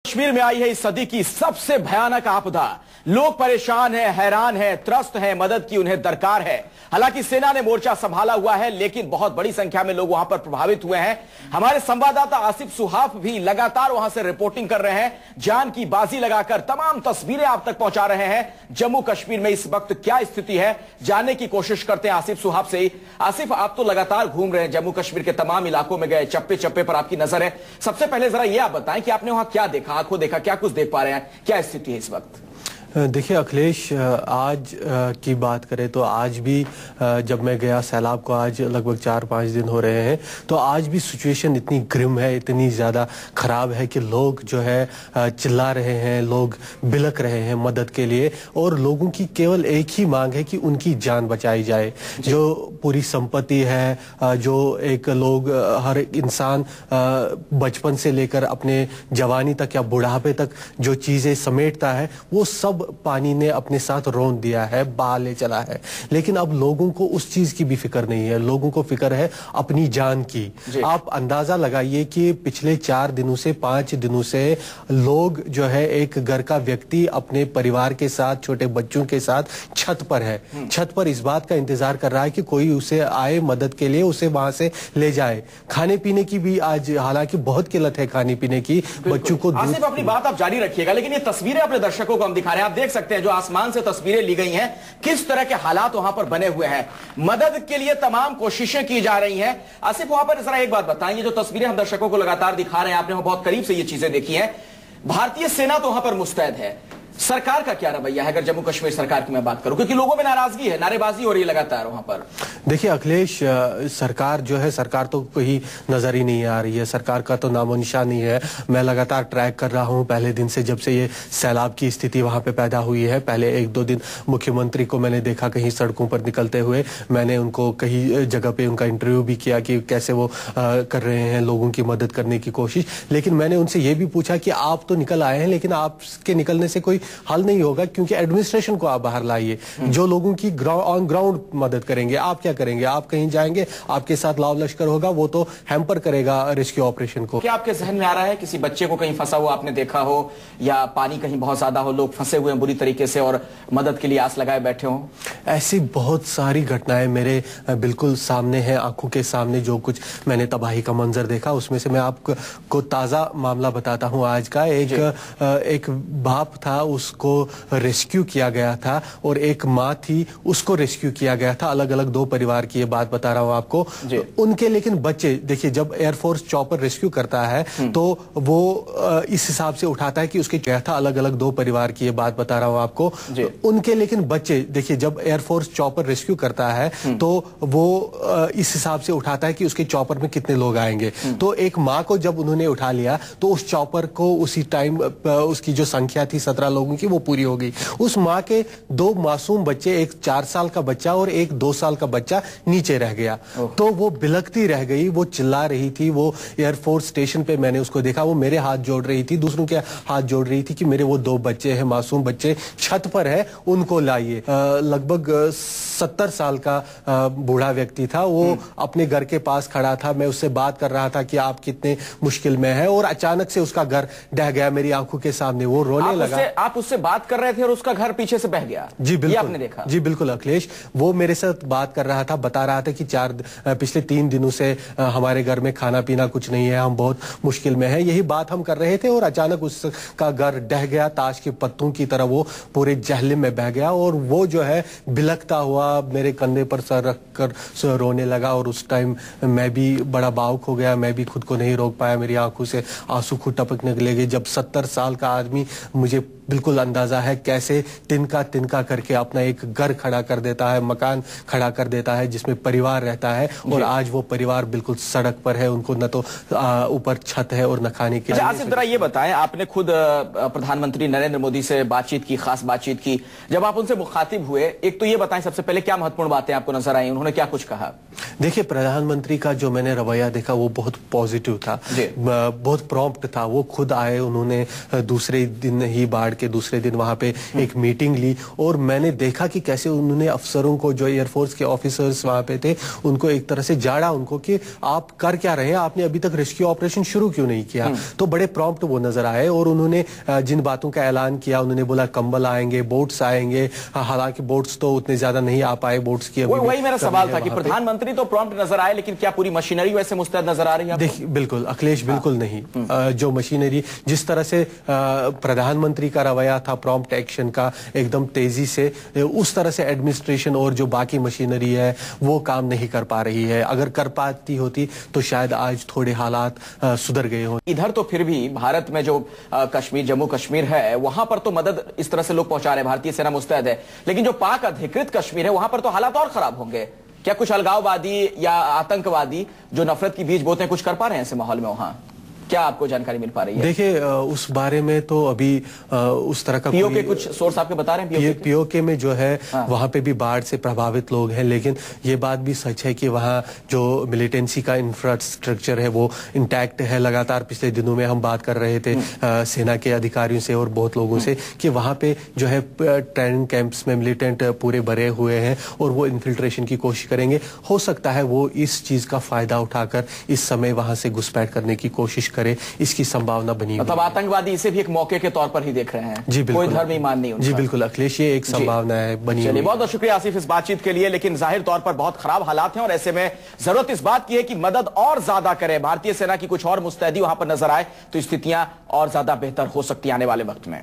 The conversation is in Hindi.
कश्मीर में आई है इस सदी की सबसे भयानक आपदा। लोग परेशान हैं, हैरान हैं, त्रस्त हैं, मदद की उन्हें दरकार है। हालांकि सेना ने मोर्चा संभाला हुआ है, लेकिन बहुत बड़ी संख्या में लोग वहां पर प्रभावित हुए हैं। हमारे संवाददाता आसिफ सुहाफ भी लगातार वहां से रिपोर्टिंग कर रहे हैं, जान की बाजी लगाकर तमाम तस्वीरें आप तक पहुंचा रहे हैं। जम्मू कश्मीर में इस वक्त क्या स्थिति है, जानने की कोशिश करते हैं आसिफ सुहाफ से ही। आसिफ, आप तो लगातार घूम रहे हैं, जम्मू कश्मीर के तमाम इलाकों में गए, चप्पे चप्पे पर आपकी नजर है। सबसे पहले जरा यह आप बताएं कि आपने वहां क्या देखा, आंखों देखा, क्या कुछ देख पा रहे हैं, क्या स्थिति है इस वक्त? देखिए अखिलेश, आज की बात करें तो आज भी जब मैं गया सैलाब को, आज लगभग 4-5 दिन हो रहे हैं, तो आज भी सिचुएशन इतनी ग्रिम है, इतनी ज़्यादा ख़राब है कि लोग जो है चिल्ला रहे हैं, लोग बिलक रहे हैं मदद के लिए, और लोगों की केवल एक ही मांग है कि उनकी जान बचाई जाए। जो पूरी संपत्ति है, जो एक लोग, हर इंसान बचपन से लेकर अपने जवानी तक या बुढ़ापे तक जो चीज़ें समेटता है, वो सब पानी ने अपने साथ रौंद दिया है, बहा ले चला है। लेकिन अब लोगों को उस चीज की भी फिक्र नहीं है, लोगों को फिक्र है अपनी जान की। आप अंदाजा लगाइए कि पिछले 4 दिनों से 5 दिनों से लोग जो है, एक घर का व्यक्ति अपने परिवार के साथ, छोटे बच्चों के साथ छत पर है, छत पर इस बात का इंतजार कर रहा है कि कोई उसे आए मदद के लिए, उसे वहां से ले जाए। खाने पीने की भी आज हालांकि बहुत किल्लत है खाने पीने की, बच्चों को। आसिफ, अपनी बात आप जारी रखिएगा, लेकिन ये तस्वीरें अपने दर्शकों को हम दिखा रहे हैं। आप देख सकते हैं जो आसमान से तस्वीरें ली गई हैं, किस तरह के हालात वहां पर बने हुए हैं। मदद के लिए तमाम कोशिशें की जा रही हैं। आसिफ, वहां पर जरा एक बात बताएं, ये जो तस्वीरें हम दर्शकों को लगातार दिखा रहे हैं, आपने वहां बहुत करीब से ये चीजें देखी हैं। भारतीय सेना तो वहां पर मुस्तैद है, सरकार का क्या रवैया है अगर जम्मू कश्मीर सरकार की मैं बात करूं, क्योंकि लोगों में नाराजगी है, नारेबाजी हो रही है लगातार वहां पर। देखिए अखिलेश, सरकार जो है, सरकार तो कहीं नजर ही नहीं आ रही है, सरकार का तो नामो निशान नहीं है। मैं लगातार ट्रैक कर रहा हूं पहले दिन से, जब से ये सैलाब की स्थिति वहां पे पैदा हुई है। पहले 1-2 दिन मुख्यमंत्री को मैंने देखा कहीं सड़कों पर निकलते हुए, मैंने उनको कहीं जगह पे उनका इंटरव्यू भी किया कि कैसे वो कर रहे हैं लोगों की मदद करने की कोशिश। लेकिन मैंने उनसे ये भी पूछा कि आप तो निकल आए हैं, लेकिन आपके निकलने से कोई हल नहीं होगा, क्योंकि एडमिनिस्ट्रेशन को आप बाहर लाइए, जो लोगों की ऑन ग्राउंड मदद करेंगे। आप क्या करेंगे? आप कहीं जाएंगे, आपके साथ लाव लश्कर होगा, वो तो हैम्पर करेगा रेस्क्यू ऑपरेशन को। क्या आपके जहन में आ रहा है किसी बच्चे को कहीं फंसा हुआ आपने देखा हो, या पानी कहीं बहुत ज्यादा हो, लोग फंसे हुए हैं बुरी तरीके से और मदद के लिए आस लगाए बैठे हों? ऐसी बहुत सारी घटनाएं मेरे बिल्कुल सामने हैं, आंखों के सामने। जो कुछ मैंने तबाही का मंजर देखा, उसमें से मैं आपको ताजा मामला बताता हूं आज का। एक बाप था, उसको रेस्क्यू किया गया था, और एक माँ थी, उसको रेस्क्यू किया गया था। अलग अलग 2 परिवार की ये बात बता रहा हूं आपको। उनके लेकिन बच्चे, देखिए जब एयरफोर्स चॉपर रेस्क्यू करता है तो वो इस हिसाब से उठाता है कि उसके क्या था। अलग अलग 2 परिवार की ये बात बता रहा हूं आपको। उनके लेकिन बच्चे, देखिए जब एयरफोर्स चॉपर रेस्क्यू करता है तो वो इस हिसाब से उठाता है कि उसके चॉपर में कितने लोग आएंगे। तो एक माँ को जब उन्होंने उठा लिया तो उस चॉपर को उसी टाइम उसकी जो संख्या थी 17 लोगों की, वो पूरी हो गई। उस माँ के 2 मासूम बच्चे, एक 4 साल का बच्चा और एक 2 साल का बच्चा नीचे रह गया। तो वो बिलकती रह गई, वो चिल्ला रही थी। वो एयरफोर्स स्टेशन पे मैंने उसको देखा, वो मेरे हाथ जोड़ रही थी, दूसरों के हाथ जोड़ रही थी कि मेरे वो 2 बच्चे हैं, मासूम बच्चे छत पर है, उनको लाइए। लगभग 70 साल का बूढ़ा व्यक्ति था, वो अपने घर के पास खड़ा था। मैं उससे बात कर रहा था कि आप कितने मुश्किल में हैं, और अचानक से उसका घर ढह गया मेरी आंखों के सामने। वो रोने लगा। आप उससे बात कर रहे थे और उसका घर पीछे से बह गया? जी बिल्कुल, आपने देखा? जी बिल्कुल अखिलेश, वो मेरे साथ बात कर रहा था, बता रहा था कि पिछले 3 दिनों से हमारे घर में खाना पीना कुछ नहीं है, हम बहुत मुश्किल में हैं। यही बात हम कर रहे थे, और अचानक उसका घर ढह गया, ताश के पत्तों की तरह वो पूरे जहलिम में बह गया। और वो जो है बिलखता हुआ मेरे कंधे पर सर रख कर रोने लगा, और उस टाइम मैं भी बड़ा भावुक हो गया, मैं भी खुद को नहीं रोक पाया, मेरी आंखों से आंसू खुद टपकने लगे। जब 70 साल का आदमी, मुझे बिल्कुल अंदाजा है कैसे तिनका तिनका करके अपना एक घर खड़ा कर देता है, मकान खड़ा कर देता है जिसमें परिवार रहता है, और आज वो परिवार बिल्कुल सड़क पर है, उनको न तो ऊपर छत है और न खाने के। आसिफ, जरा ये बताएं, आपने खुद प्रधानमंत्री नरेंद्र मोदी से बातचीत की, खास बातचीत की, जब आप उनसे मुखातिब हुए, एक तो ये बताएं सबसे पहले क्या महत्वपूर्ण बातें आपको नजर आई, उन्होंने क्या कुछ कहा? देखिए प्रधानमंत्री का जो मैंने रवैया देखा वो बहुत पॉजिटिव था, बहुत प्रॉम्प्ट था। वो खुद आए, उन्होंने दूसरे दिन ही बाढ़ के दूसरे दिन वहां पे एक मीटिंग ली और मैंने देखा कि कैसे उन्होंने अफसरों को, जो एयरफोर्स के ऑफिसर्स वहां पे थे, उनको एक तरह से जाड़ा उनको कि आप कर क्या रहे हैं, आपने अभी तक रेस्क्यू ऑपरेशन शुरू क्यों नहीं किया। तो बड़े प्रॉम्प्ट वो नजर आए और उन्होंने जिन बातों का ऐलान किया, उन्होंने बोला कंबल आएंगे, बोट्स आएंगे। हालांकि बोट्स तो उतने ज्यादा नहीं आ पाए, बोट्स की वही मेरा सवाल था कि प्रधानमंत्री तो प्रॉम्प्ट नजर आए, लेकिन क्या पूरी मशीनरी वैसे मुस्तैद नजर आ रही है? देखिए, बिल्कुल अखिलेश, बिल्कुल नहीं। जो मशीनरी, जिस तरह से प्रधानमंत्री का रवैया था प्रॉम्प्ट एक्शन का, एकदम तेजी से, उस तरह से एडमिनिस्ट्रेशन और जो बाकी मशीनरी है वो काम नहीं कर पा रही है। अगर कर पाती होती तो शायद आज थोड़े हालात सुधर गए हो। इधर तो फिर भी भारत में जो कश्मीर, जम्मू कश्मीर है, वहां पर तो मदद इस तरह से लोग पहुंचा रहे हैं, भारतीय सेना मुस्तैद है, लेकिन जो पाक अधिकृत कश्मीर है वहां पर तो हालात और खराब होंगे। क्या कुछ अलगाववादी या आतंकवादी जो नफरत की बीज बोते हैं कुछ कर पा रहे हैं ऐसे माहौल में वहां? क्या आपको जानकारी मिल पा रही है? देखिए, उस बारे में तो अभी उस तरह का पीओके कुछ सोर्स आपके बता रहे हैं? पीओके में जो है वहां पे भी बाढ़ से प्रभावित लोग हैं, लेकिन ये बात भी सच है कि वहां जो मिलिटेंसी का इंफ्रास्ट्रक्चर है वो इंटैक्ट है। लगातार पिछले दिनों में हम बात कर रहे थे सेना के अधिकारियों से और बहुत लोगों से कि वहां पे जो है ट्रेनिंग कैंप्स में मिलिटेंट पूरे भरे हुए हैं और वो इन्फिल्ट्रेशन की कोशिश करेंगे। हो सकता है वो इस चीज का फायदा उठाकर इस समय वहां से घुसपैठ करने की कोशिश करे, इसकी संभावना बनी। मतलब आतंकवादी इसे भी एक मौके के तौर पर ही देख रहे हैं? जी बिल्कुल, कोई धर्म ईमान नहीं उनका। जी बिल्कुल अखिलेश, ये एक संभावना है बनी। चलिए, बहुत बहुत शुक्रिया आसिफ इस बातचीत के लिए। लेकिन जाहिर तौर पर बहुत खराब हालात हैं और ऐसे में जरूरत इस बात की है कि मदद और ज्यादा करे, भारतीय सेना की कुछ और मुस्तैदी वहां पर नजर आए तो स्थितियां और ज्यादा बेहतर हो सकती है आने वाले वक्त में।